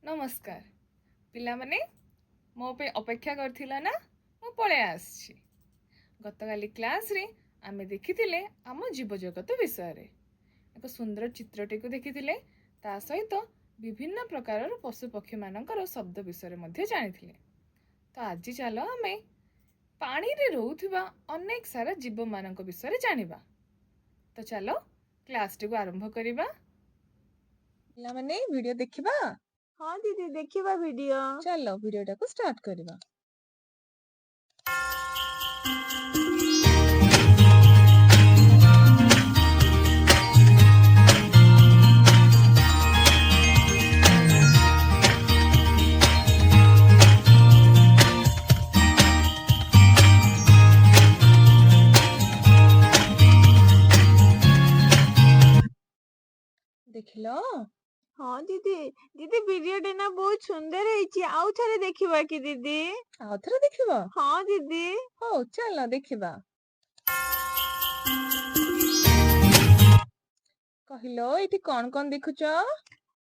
नमस्कार पिलामाने मो पे अपेक्षा करथिला ना मु पळे आछि गतकाली क्लास रे आमे देखिथिले आम जीव जगत विषय रे एक सुंदर चित्रटी को देखिथिले ता सहित विभिन्न प्रकार पशु पक्षी मानकर शब्द विषय मध्ये जानिथिले। तो आज चलो आमे पानी रे रहउथिबा अनेक सारा जीव मानक विषय रे जानिबा। तो चलो क्लास टी को आरंभ करिबा। पिलामाने वीडियो देखिबा। हाँ दीदी देखिबा वीडियो। चलो वीडियोटा को स्टार्ट करिबा। देखिलो हाँ दीदी दीदी वीडियो टे ना बहुत सुंदर है आउ थरे देखिबा कि दीदी। आउ थरे देखिबा। हाँ दीदी हो चलो देखिबा। कहिलो एठी कोन कोन देखुचो।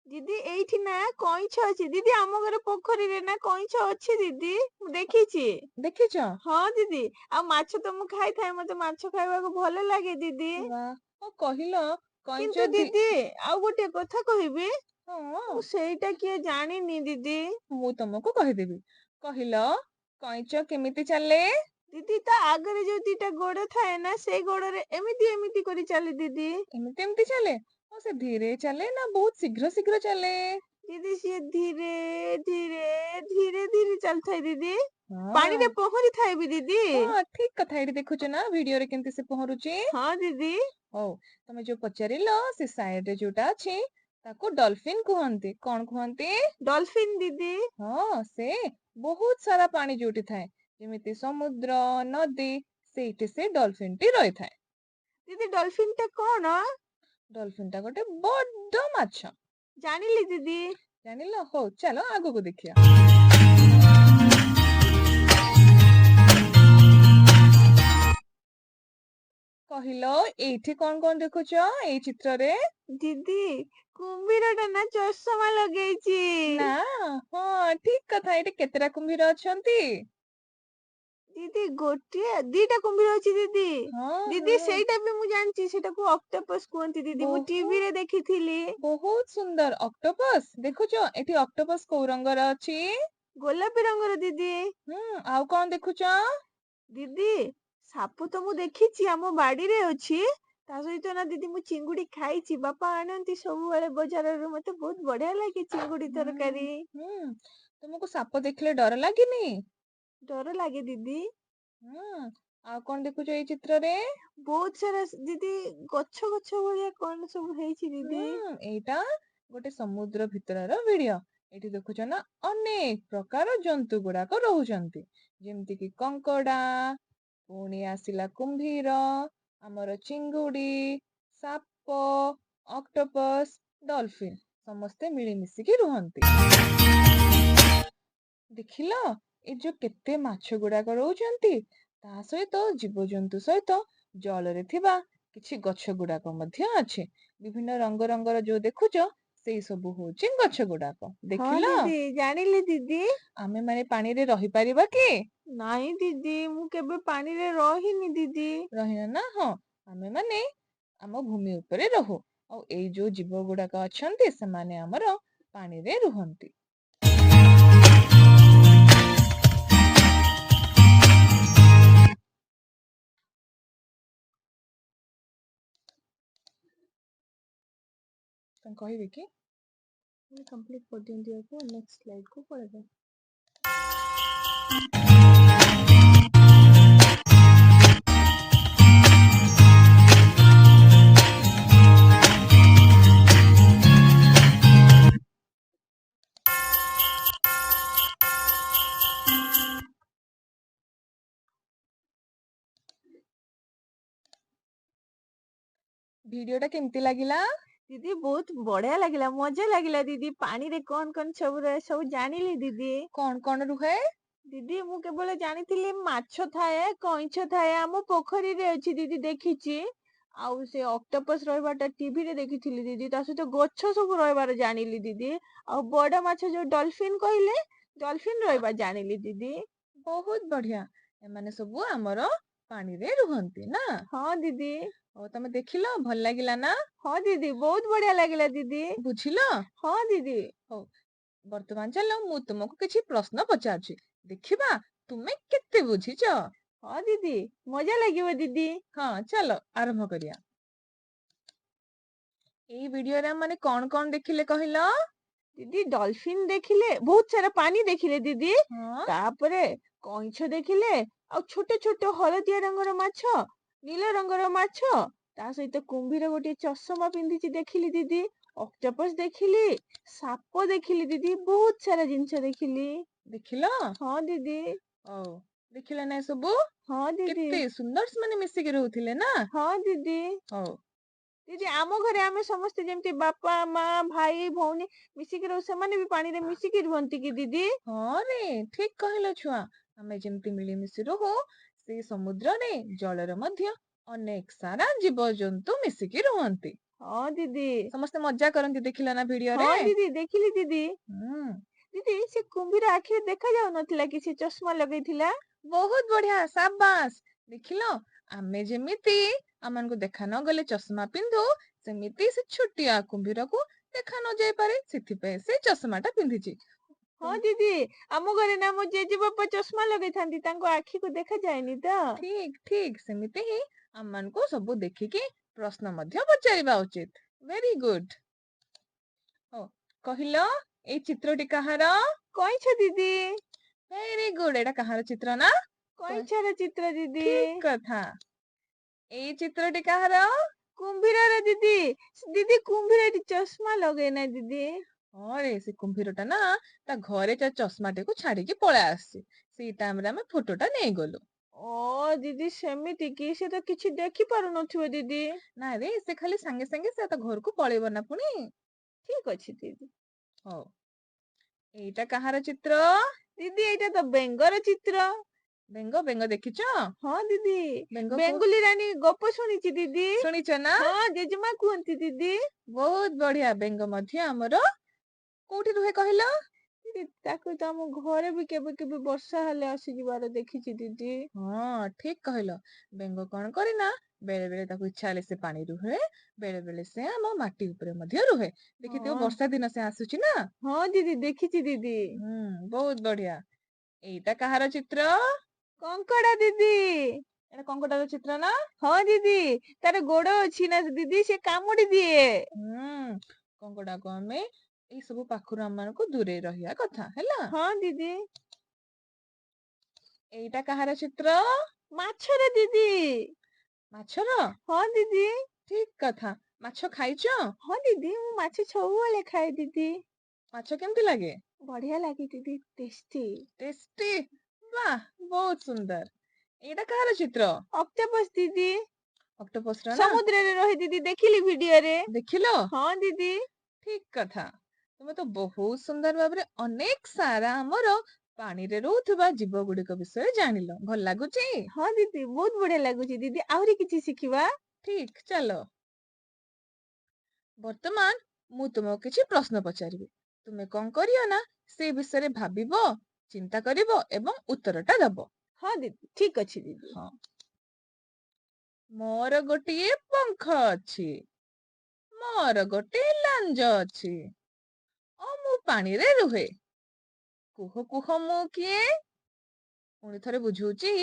दीदी एठी ना कइछ अछि दीदी आम घर पोखरी रे ना कइछ अछि दीदी मु देखिछि। देखिचो हाँ दीदी आ माछ तो मु खाइ थाए मते माछ खाइबा को भले लागे दीदी। वाह ओ कहिलो कइछ किंतु दीदी आउ गोटे कथा कहिबी हां मु सेइटा किए जानिनी दीदी। मु तुमको कहि देबी। कहिलो कइछ केमिति चले। दीदी ता आगरे जो दीटा गोड़ थाए ना से गोड़रे एमिति एमिति करी चले दीदी। एमिति एमिति चले ओ से धीरे चले ना बहुत शीघ्र शीघ्र चले। दीदी सी धीरे धीरे धीरे धीरे चलथाय दीदी। पानी रे हां पहरी थाए भी दीदी। हां ठीक कथा एठी देखुचो ना वीडियो रे केमति से पहरुची। हाँ दीदी हो तमे जो पचारिलो से साइड रे जोटा अछि ताको डॉल्फिन कुहंती कोन कुहंती। डॉल्फिन दीदी। हाँ से बहुत सारा पानी जोटी थाए जेमिति समुद्र नदी सेठी से डॉल्फिन टी रही थाए। दीदी डॉल्फिन टा कौन डॉल्फिन टा गोटे बड्ड माछ जानिली दीदी। जानिलो हो चलो आगो को देखिया। कहिलो एठी कोन कोन देखुचो एई चित्र रे। दीदी कुंभीर टा ना चश्मा लगेइची। ना हाँ ठीक कथा एठी केतेरा कुंभीर अछंती। दीदी गोटे दीटा कुंभीर अछि दीदी। हाँ दीदी हाँ सेटा भी मु जानची सेटा को ऑक्टोपस कहंती दीदी मु टीवी रे देखिथिली। बहुत सुंदर ऑक्टोपस देखुचो एठी ऑक्टोपस को रंगर अछि। गोलापी रंगर दीदी। आउ कोन देखुचो। दीदी साप तो मु देखिछि आम बाड़ी रे अछि ता सहित ना दीदी मु चिंगुडी खाइछि बापा आनंती सब बेले बाजार रे मते बहुत बढ़िया लागे चिंगुडी तरकारी। तुमको साप देखले डर लागिनी। डर लागे दीदी। आउ कोन देखुचो एई चित्र रे। बहुत सारा दीदी गछ गछ भलिया कोन सब हेइछि दीदी। एटा गोटे समुद्र भितरर वीडियो एठी देखुचो ना अनेक प्रकार जंतु गुड़ाक रहुचंती जेमति कि कंकड़ा पुणी आसिला कुंभीर हमर चिंगुडी साप ऑक्टोपस डॉल्फिन समस्ते मिलिमिशि की रुहंती। देखिलो ए जो केते माछ गुड़ाक रहुचंती ता सहित जीवजंतु सहित जल रे थिबा किछि गछ गुड़ाक मध्य अछि विभिन्न रंग रंगर जो देखुचो सेई सब होची गछ गुड़ाक हाँ देखिलो। दीदी जानिली दीदी। आमे माने पानी रे रही परिबा की नाही दीदी मु केबे पानी रे रहिनी दीदी। रहिना ना हाँ आमे माने आम भूमि उपरे रहू और एई जो जीव गुड़ाक अछंती सेमाने हमर पानी रे रुहंती। କହିବି କି कंप्लीट कर दियंती आपको नेक्स्ट स्लाइड को पढ़ेबे। वीडियोटा केमती लागिला। दीदी बहुत बढ़िया लगिला मजा लगिला दीदी पानी रे कौन सब जानिली दीदी। कौन रुहे दीदी मु केवल जानिथिली माछ थाए कइछ थाए आम पोखरी रे अछि दीदी देखिछि ଆଉ ସେ ଅକ୍ଟୋପସ ରହିବାଟା ଟିଭିରେ ଦେଖିଥିଲି ଦିଦି, ତା ସହିତ ଗଛ ସବୁ ରହିବାର ଜାଣିଲି ଦିଦି। ଆଉ ବଡ ମାଛ ଯୋଉ ଡଲଫିନ କହିଲେ, ଡଲଫିନ ରହିବା ଜାଣିଲି ଦିଦି। ବହୁତ ବଢିଆ। ଏମାନେ ସବୁ ଆମର ପାଣିରେ ରୁହନ୍ତି ନା। ହଁ ଦିଦି। ହଉ, ତମେ ଦେଖିଲ, ଭଲ ଲାଗିଲା ନା? ହଁ ଦିଦି, ବହୁତ ବଢିଆ ଲାଗିଲା ଦିଦି। ବୁଝିଲ? ହଁ ଦିଦି। ହଉ, ବର୍ତ୍ତମାନ ଚାଲ ମୁଁ ତୁମକୁ କିଛି ପ୍ରଶ୍ନ ପଚାରୁଛି, ଦେଖିବା ତୁମେ କେତେ ବୁଝିଛ। ହଁ ଦିଦି, ମଜା ଲାଗିବ ଦିଦି। ହଁ, ଚାଲ ଆରମ୍ଭ କରିବା। ଏଇ ଭିଡିଓରେ ମାନେ କଣ କଣ ଦେଖିଲେ କହିଲ? ଦିଦି ଡଲଫିନ ଦେଖିଲେ, ବହୁତ ସାରା ପାଣି ଦେଖିଲେ ଦିଦି। ହଁ, ତାପରେ କଇଁଛ ଦେଖିଲେ, ଆଉ ଛୋଟ ଛୋଟ ହଳଦିଆ ରଙ୍ଗର ମାଛ, ନୀଳ ରଙ୍ଗର ମାଛ, ତା ସହିତ କୁମ୍ଭୀର ଗୋଟେ ଚଷମା ପିନ୍ଧିଛି ଦେଖିଲି ଦିଦି। ଅକ୍ଟୋପସ ଦେଖିଲି, ସାପ ଦେଖିଲି ଦିଦି, ବହୁତ ସାରା ଜିନିଷ ଦେଖିଲି। ଦେଖିଲ? ହଁ ଦିଦି। ହଉ, ଦେଖିଲ ନା ସବୁ? ହଁ ଦିଦି। କେତେ ସୁନ୍ଦର ସେମାନେ ମିଶିକି ରହୁଥିଲେ ନା। ହଁ ଦିଦି। ହଉ। ଦିଦି ଆମ ଘରେ ଆମେ ସମସ୍ତେ ଯେମିତି ବାପା ମା ଭାଇ ଭଉଣୀ ମିଶିକି ରହୁ, ସେମାନେ ବି ପାଣିରେ ମିଶିକି ରୁହନ୍ତି କି ଦିଦି? ହଁ ରେ, ଠିକ କହିଲ ଛୁଆ। ଆମେ ଯେମିତି ମିଳିମିଶି ରହୁ, ସେଇ ସମୁଦ୍ରରେ ଜଳରେ ମଧ୍ୟ ଅନେକ ସାରା ଜୀବଜନ୍ତୁ ମିଶିକି ରୁହନ୍ତି। ହଁ ଦିଦି। ସମସ୍ତେ ମଜା କରନ୍ତି, ଦେଖିଲ ନା ହଁ ଭିଡିଓରେ? ଦିଦି, ଦେଖିଲି ଦିଦି। ହୁଁ, ଦିଦି ସେ କୁମ୍ଭୀର ଆଖିରେ ଦେଖା ଯାଉନଥିଲା କି, ସେ ଚଷମା ଲଗେଇଥିଲା? ବହୁତ ବଢିଆ, ସାବାସ୍। ଦେଖିଲ, ଆମେ ଯେମିତି ଆମମାନଙ୍କୁ ଦେଖା ନ ଗଲେ ଚଷମା ପିନ୍ଧୁ, ସେମିତି ସେ ଛୋଟିଆ କୁମ୍ଭୀରକୁ ଦେଖା ନ ଯାଇପାରେ, ସେଥିପାଇଁ ସେ ଚଷମାଟା ପିନ୍ଧିଛି। ହଁ ଦିଦି, ଆମ ଘରେ ନା ମୋ ଜେଜେବାପା ଚଷମା ଲଗେଇଥାନ୍ତି, ତାଙ୍କ ଆଖିକୁ ଦେଖାଯାଏନି ତ। ଠିକ ଠିକ, ସେମିତି ହିଁ ଆମମାନଙ୍କୁ ସବୁ ଦେଖିକି ପ୍ରଶ୍ନ ମଧ୍ୟ ପଚାରିବା ଉଚିତ। Very good. ହଉ, କହିଲ ଏଇ ଚିତ୍ରଟି କାହାର? କଇଁଛ ଦିଦି। Very good. ଏଇଟା କାହାର ଚିତ୍ର ନା? କଇଁଛର ଚିତ୍ର ଦିଦି। ଠିକ କଥା। ଏଇ ଚିତ୍ରଟି କାହାର? କୁମ୍ଭୀରର ଦିଦି। ଦିଦି କୁମ୍ଭୀର ଏଠି ଚଷମା ଲଗେଇନା ଦିଦି। ହଁ ରେ, ସେ କୁମ୍ଭୀରଟା ନା ତା ଘରେ ତା ଚଷମାଟିକୁ ଛାଡିକି ପଳେଇ ଆସିଛି। ସେଇ ଟାଇମରେ ଆମେ ଫଟୋଟା ନେଇଗଲୁ। ଓ ଦିଦି, ସେମିତି କି? ସେ ତ କିଛି ଦେଖି ପାରୁନଥିବ ଦିଦି। ନାଇଁ ରେ, ସେ ଖାଲି ସାଙ୍ଗେ ସାଙ୍ଗେ ସେ ତା ଘରକୁ ପଳେଇବ ନା ପୁଣି। ଠିକ ଅଛି ଦିଦି। ହଉ, ଏଇଟା କାହାର ଚିତ୍ର? ଦିଦି ଏଇଟା ତ ବେଙ୍ଗର ଚିତ୍ର। ବେଙ୍ଗ, ବେଙ୍ଗ ଦେଖିଛ? ହଁ ଦିଦି, ବେଙ୍ଗ ବେଙ୍ଗୁଲି ରାନୀ ଗପ ଶୁଣିଛି ଦିଦି। ଶୁଣିଛ ନା? ହଁ, ଜେଜେମା କୁହନ୍ତି ଦିଦି। ବହୁତ ବଢିଆ। ବେଙ୍ଗ ମଧ୍ୟ ଆମର କୋଉଠି ରୁହେ କହିଲ? ଦିଦି ତାକୁ ତ ଆମ ଘରେ ବି କେବେ କେବେ ବର୍ଷା ହେଲେ ଆସିଯିବାର ଦେଖିଛି ଦିଦି। ହଁ, ଠିକ କହିଲ। ବେଙ୍ଗ କଣ କରେ ନା, ବେଳେ ବେଳେ ତାକୁ ଇଚ୍ଛା ହେଲେ ସେ ପାଣି ରୁହେ, ବେଳେ ବେଳେ ସେ ଆମ ମାଟି ଉପରେ ମଧ୍ୟ ରୁହେ। ଦେଖିଥିବ, ହଁ ବର୍ଷା ଦିନ ସେ ଆସୁଛି ନା। ହଁ ଦିଦି, ଦେଖିଛି ଦିଦି। ହୁଁ, ବହୁତ ବଢିଆ। ଏଇଟା କାହାର ଚିତ୍ର? କଙ୍କଡା ଦିଦି। ଏଇଟା କଙ୍କଡାର ଚିତ୍ର ନା? ହଁ ଦିଦି, ତାର ଗୋଡ ଅଛି ନା ଦିଦି, ସେ କାମୁଡି ଦିଏ। ହୁଁ, କଙ୍କଡାକୁ ଆମେ ଏଇ ସବୁ ପାଖରୁ ଆମମାନଙ୍କୁ ଦୂରେଇ ରହିବା କଥା ହେଲା। ହଁ ଦିଦି। ଏଇଟା କାହାର ଚିତ୍ର? ମାଛର ଦିଦି। ମାଛର? ହଁ ଦିଦି। ଠିକ କଥା। ମାଛ ଖାଇଛ? ହଁ ଦିଦି, ମୁଁ ମାଛ ସବୁବେଳେ ଖାଏ ଦିଦି। ମାଛ କେମିତି ଲାଗେ? ବଢିଆ ଲାଗେ ଦିଦି, ଟେଷ୍ଟି। ଟେଷ୍ଟି। ବାଃ, ବହୁତ ସୁନ୍ଦର। ଏଇଟା କାହାର ଚିତ୍ର? ଅକ୍ଟୋପସ ଦିଦି। ଅକ୍ଟୋପସ ର ନା? ସମୁଦ୍ରରେ ରହେ ଦିଦି, ଦେଖିଲି ଭିଡିଓରେ। ଦେଖିଲ? ହଁ ଦିଦି। ଠିକ କଥା। ତୁମେ ତ ବହୁତ ସୁନ୍ଦର ଭାବରେ ଅନେକ ସାରା ଆମର ପାଣିରେ ରହୁଥିବା ଜୀବ ଗୁଡିକ ବିଷୟରେ ଜାଣିଲ। ଭଲ ଲାଗୁଛି? ହଁ ଦିଦି, ବହୁତ ବଢିଆ ଲାଗୁଛି ଦିଦି। ଆହୁରି କିଛି ଶିଖିବା। ଠିକ, ଚାଲ। ବର୍ତ୍ତମାନ ମୁଁ ତୁମକୁ କିଛି ପ୍ରଶ୍ନ ପଚାରିବି। ତୁମେ କଣ କରିବ ନା, ସେ ବିଷୟରେ ଭାବିବ, ଚିନ୍ତା କରିବ ଏବଂ ଉତ୍ତରଟା ଦବ। ହଁ ଦିଦି, ଠିକ ଅଛି ଦିଦି। ହଁ। ମୋର ଗୋଟିଏ ପଙ୍ଖ ଅଛି। ମୋର ଗୋଟେ ଲାଞ୍ଜ ଅଛି। ଓ ମୁଁ ପାଣିରେ ରୁହେ। କୁହ କୁହ ମୁଁ କିଏ? ପୁଣି ଥରେ ବୁଝଉଛି।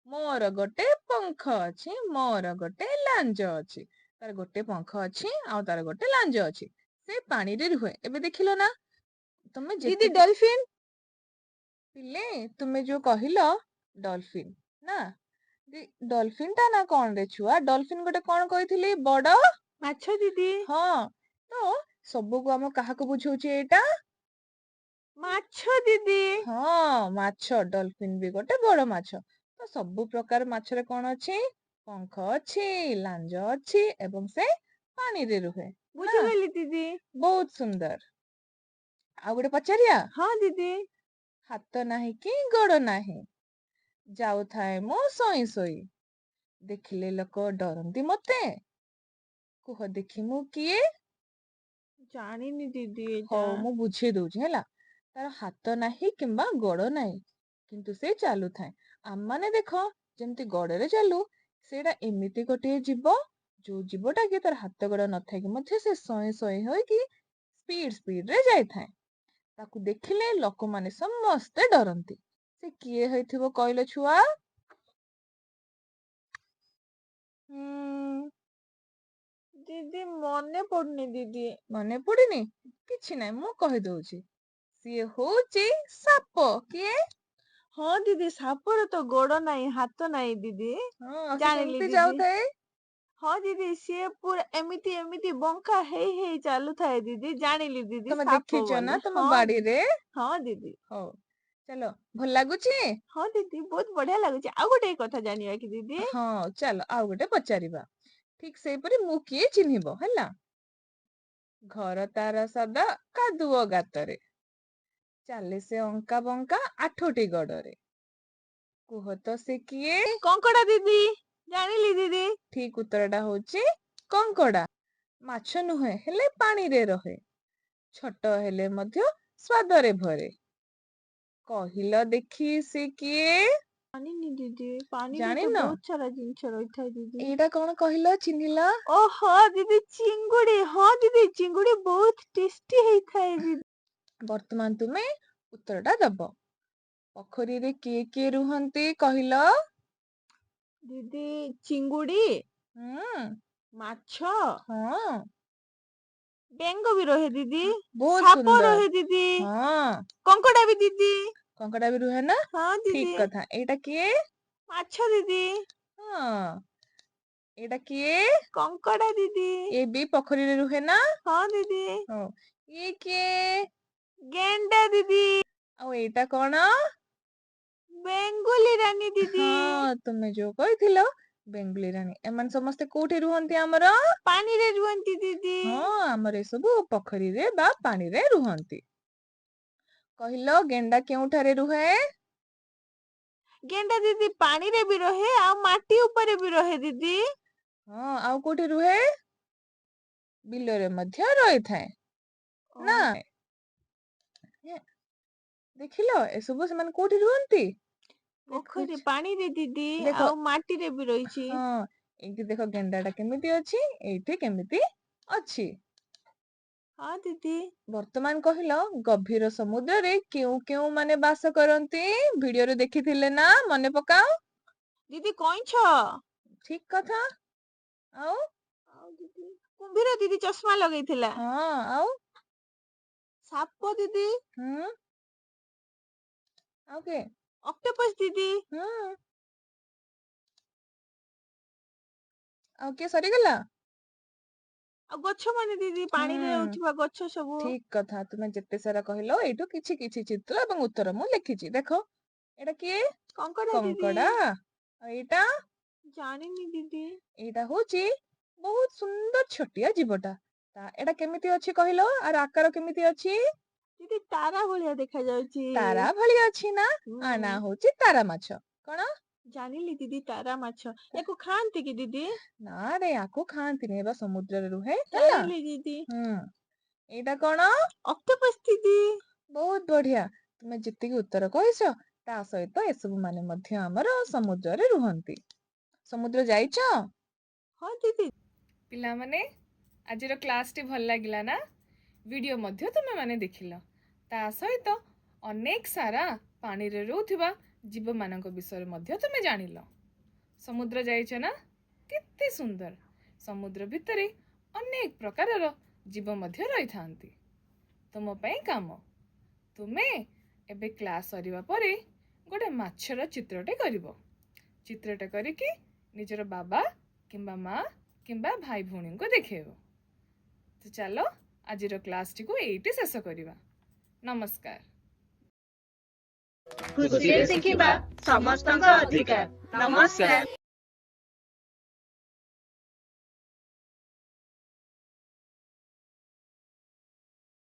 ମୋର ଗୋଟେ ପଙ୍ଖ ଅଛି, ମୋର ଗୋଟେ ଲାଞ୍ଜ ଅଛି। ତାର ଗୋଟେ ପଙ୍ଖ ଅଛି, ଆଉ ତାର ଗୋଟେ ଲାଞ୍ଜ ଅଛି। ସେ ପାଣିରେ ରୁହେ। ଏବେ ଦେଖିଲ ନା? ତମେ ଦିଦି ଯେତିକି ଡଲଫିନ। ପିଲେ, ତୁମେ ଯୋଉ କହିଲ ଡଲଫିନ ନା, ଡଲଫିନ ଟା ନା କଣ ରେ ଛୁଆ? ଡଲଫିନ ଗୋଟେ କଣ କହିଥିଲି, ବଡ ମାଛ ଦିଦି। ହଁ, ତ ସବୁକୁ ଆମ କାହାକୁ ବୁଝଉଛି ଏଇଟା? ମାଛ ଦିଦି। ହଁ, ମାଛ। ଡଲଫିନ ବି ଗୋଟେ ବଡ ମାଛ। ତ ସବୁ ପ୍ରକାର ମାଛରେ କଣ ଅଛି? ପଙ୍ଖ ଅଛି, ଲାଞ୍ଜ ଅଛି ଏବଂ ସେ ପାଣିରେ ରୁହେ ନା। ବୁଝିଗଲି ଦିଦି। ବହୁତ ସୁନ୍ଦର। ଆଉ ଗୋଟେ ପଚାରିଆ? ହଁ ଦିଦି। ହାତ ନାହିଁ କି ଗୋଡ ନାହିଁ, ଯାଉଥାଏ ମୁଁ ଶୋଇ ଶୋଇ, ଦେଖିଲେ ଲୋକ ଡରନ୍ତି ମତେ, କୁହ ଦେଖି ମୁଁ କିଏ? ଜାଣିନି ଦିଦି ହଉ ଏଇଟା। ମୁଁ ବୁଝେଇ ଦଉଛି ହେଲା। ତାର ହାତ ନାହିଁ କିମ୍ବା ଗୋଡ଼ ନାହିଁ, କିନ୍ତୁ ସେ ଚାଲୁଥାଏ। ଆମମାନେ ଦେଖ ଯେମିତି ଗୋଡ଼ରେ ଚାଲୁ, ସେଇଟା ଏମିତି ଗୋଟିଏ ଜୀବ ଯୋଉ ଜୀବଟା କି ତାର ହାତ ଗୋଡ଼ ନଥାଇକି ମଧ୍ୟ ସେ ଶହେ ଶହେ ହୋଇକି ସ୍ପିଡରେ ଯାଇଥାଏ। ତାକୁ ଦେଖିଲେ ଲୋକମାନେ ସମସ୍ତେ ଡରନ୍ତି। ସେ କିଏ ହେଇଥିବ କହିଲ ଛୁଆ? ଦିଦି ମନେ ପଡୁନି ଦିଦି। ମନେ ପଡୁନି? କିଛି ନାହିଁ, ମୁଁ କହିଦଉଛି। ସିଏ ହଉଛି ସାପ। କିଏ? ହଁ ଦିଦି, ସାପର ତ ଗୋଡ ନାହିଁ, ହାତ ନାହିଁ ଦିଦି। ହଁ, ସେ ଜାଣିଲି କେମିତି ଦିଦି। ଯାଉଥାଏ? ହଁ ଦିଦି, ସିଏ ପୁରା ଏମିତି ଏମିତି ବଙ୍କା ହେଇ ହେଇ ଚାଲୁଥାଏ ଦିଦି। ଜାଣିଲି ଦିଦି, ତମେ ସାପ ଦେଖିଛ ନା ବୋଲି। ତମ ହଁ ଦିଦି। ବାଡିରେ? ହଁ ଦିଦି। ହଉ, ଚାଲ। ଭଲ ଲାଗୁଛି? ହଁ ଦିଦି, ବହୁତ ବଢିଆ ଲାଗୁଛି। ଆଉ ଗୋଟେ କଥା ଜାଣିବା କି ଦିଦି? ହଁ, ଚାଲ ଆଉ ଗୋଟେ ପଚାରିବା। ଠିକ ସେଇପରି ମୁଁ କିଏ ଚିହ୍ନିବ ହେଲା। ଘର ତାର ସଦା କାଦୁଅ ଗାତରେ, ଚାଲେ ସେ ଅଙ୍କା ବଙ୍କା 8ଟି ଗୋଡରେ। କୁହ ତ ସେ କିଏ? କଙ୍କଡା ଦିଦି। ଜାଣିଲି ଦିଦି। ଠିକ ଉତ୍ତରଟା ହଉଛି କଙ୍କଡା। ମାଛ ନୁହେଁ, ହେଲେ ପାଣିରେ ରହେ। ଛୋଟ ହେଲେ ମଧ୍ୟ ସ୍ୱାଦରେ ଭରେ। କହିଲ ଦେଖି ସେ କିଏ? ଜାଣିନି ଦିଦି। ପାଣିରେ ତ ଜାଣିନ? ବହୁତ ସାରା ଜିନିଷ ରହିଥାଏ ଦିଦି। ଏଇଟା କଣ କହିଲ, ଚିହ୍ନିଲ? ଓହୋ ଦିଦି, ଚିଙ୍ଗୁଡି। ହଁ ଦିଦି, ଚିଙ୍ଗୁଡି ବହୁତ ଟେଷ୍ଟି ହେଇଥାଏ ଦିଦି। ବର୍ତ୍ତମାନ ତୁମେ ଉତ୍ତରଟା ଦବ। ପୋଖରୀରେ କିଏ କିଏ ରୁହନ୍ତି କହିଲ? ଦିଦି, ଚିଙ୍ଗୁଡି, ହୁଁ, ମାଛ, ହଁ, ବେଙ୍ଗ ବି ରହେ ଦିଦି। ବହୁତ ସାପ ସୁନ୍ଦର। ରହେ ଦିଦି। ହଁ, କଙ୍କଡା ବି ଦିଦି। କଙ୍କଡା ବି ରୁହେ ନା? ହଁ ଠିକ ଦିଦି। କଥା। ଏଇଟା କିଏ? ମାଛ ଦିଦି। ହଁ, ଏଇଟା କିଏ? କଙ୍କଡା ଦିଦି। ଏ ବି ପୋଖରୀରେ ରୁହେ ନା? ହଁ ଦିଦି। ହଉ, ଇଏ କିଏ? ଗେଣ୍ଡା ଦିଦି। ଆଉ ଏଇଟା କଣ? ବେଙ୍ଗୁଲି ରାନୀ ଦିଦି। ହଁ, ତୁମେ ଯୋଉ କହିଥିଲ ବେଙ୍ଗୁଲି ରାନୀ। ଏମାନେ ସମସ୍ତେ କୋଉଠି ରୁହନ୍ତି ଆମର? ପାଣିରେ ରୁହନ୍ତି ଦିଦି। ହଁ, ଆମର ଏସବୁ ପୋଖରୀରେ ବା ପାଣିରେ ରୁହନ୍ତି। କହିଲ ଗେଣ୍ଡା କେଉଁଠାରେ ରୁହେ? ଗେଣ୍ଡା ଦିଦି ପାଣିରେ ବି ରହେ, ଆଉ ମାଟି ଉପରେ ବି ରହେ ଦିଦି। ହଁ, ଆଉ କୋଉଠି ରୁହେ? ବିଲରେ ମଧ୍ୟ ରହିଥାଏ ନା? ଦେଖିଲ, ଏସବୁ ସେମାନେ କୋଉଠି ରୁହନ୍ତି? ପୋଖରୀ ଦେଖୁଛ, ପାଣିରେ ଦିଦି, ଦେଖ। ଆଉ ମାଟିରେ ବି ରହିଛି। ହଁ, ଏଇଠି ଦେଖ ଗେଣ୍ଡାଟା କେମିତି ଅଛି, ଏଇଠି କେମିତି ଅଛି। ହଁ ଦିଦି। ବର୍ତ୍ତମାନ କହିଲ, ଗଭୀର ସମୁଦ୍ରରେ କେଉଁ କେଉଁ ମାନେ ବାସ କରନ୍ତି? ଭିଡିଓରେ ଦେଖିଥିଲେ ନା? ମନେ ପକାଅ। ଦିଦି, କଇଁଛ। ଠିକ କଥା। ଆଉ ଆଉ ଦିଦି, କୁମ୍ଭୀର ଦିଦି ଚଷମା ଲଗେଇଥିଲା। ହଁ, ଆଉ ସାପ ଦିଦି। ହୁଁ, ଆଉ କିଏ? ଅକ୍ଟୋପସ ଦିଦି। ହୁଁ, ଆଉ କିଏ ସରିଗଲା? ଆଉ ଗଛ ମାନେ ଦିଦି, ପାଣିରେ ହୁଁ, ରହୁଥିବା ଗଛ ସବୁ। ଠିକ କଥା। ତୁମେ ଯେତେ ସାରା କହିଲ, ଏଇଠୁ କିଛି କିଛି ଚିତ୍ର ଏବଂ ଉତ୍ତର ମୁଁ ଲେଖିଛି। ଦେଖ, ଏଇଟା କିଏ? କଙ୍କଡା ଦିଦି। କଙ୍କଡା। ଆଉ ଏଇଟା? ଜାଣିନି ଦିଦି। ଏଇଟା ହଉଛି ବହୁତ ସୁନ୍ଦର ଛୋଟିଆ ଜୀବଟା। ଏଇଟା କେମିତି ଅଛି କହିଲ? ଆର ଆକାର କେମିତି ଅଛି? ଦିଦି, ତାରା ଭଳିଆ ଦେଖା ଯାଉଛି। ତାରା ଭଳି ଅଛି ନା? ଆ ନା ହଉଛି ତାରା ମାଛ। କଣ? ଜାଣିଲି ଦିଦି, ତାରା ମାଛ। ୟାକୁ ଖାଆନ୍ତି କି ଦିଦି? ନା ରେ, ଆକୁ ଖାଆନ୍ତିନି। ବା ସମୁଦ୍ରରେ ରୁହେ ହେଲା। ଜାଣିଲି ଦିଦି। ହୁଁ, ଏଇଟା କଣ? ଅକ୍ଟୋପସ ଦିଦି। ବହୁତ ବଢିଆ। ତୁମେ ଯେତିକି ଉତ୍ତର କହିଛ, ତା ସହିତ ଏସବୁ ମାନେ ମଧ୍ୟ ଆମର ସମୁଦ୍ରରେ ରୁହନ୍ତି। ସମୁଦ୍ର ଯାଇଛ? ହଁ ଦିଦି। ପିଲାମାନେ, ଆଜିର କ୍ଲାସ୍ଟି ଭଲ ଲାଗିଲା ନା? ଭିଡ଼ିଓ ମଧ୍ୟ ତୁମେମାନେ ଦେଖିଲ। ତା ସହିତ ଅନେକ ସାରା ପାଣିରେ ରହୁଥିବା ଜୀବମାନଙ୍କ ବିଷୟରେ ମଧ୍ୟ ତୁମେ ଜାଣିଲ। ସମୁଦ୍ର ଯାଇଛ ନା? କେତେ ସୁନ୍ଦର! ସମୁଦ୍ର ଭିତରେ ଅନେକ ପ୍ରକାରର ଜୀବ ମଧ୍ୟ ରହିଥାନ୍ତି। ତୁମ ପାଇଁ କାମ, ତୁମେ ଏବେ କ୍ଲାସ୍ ସରିବା ପରେ ଗୋଟେ ମାଛର ଚିତ୍ରଟେ କରିବ। ଚିତ୍ରଟେ କରିକି ନିଜର ବାବା କିମ୍ବା ମା କିମ୍ବା ଭାଇ ଭଉଣୀଙ୍କୁ ଦେଖେଇବ। ତ ଚାଲ ଆଜିର କ୍ଲାସ୍ଟିକୁ ଏଇଠି ଶେଷ କରିବା। ନମସ୍କାର। ଖୁସିରେ ଶିଖିବା ସମସ୍ତଙ୍କ ଅଧିକାର। ନମସ୍କାର।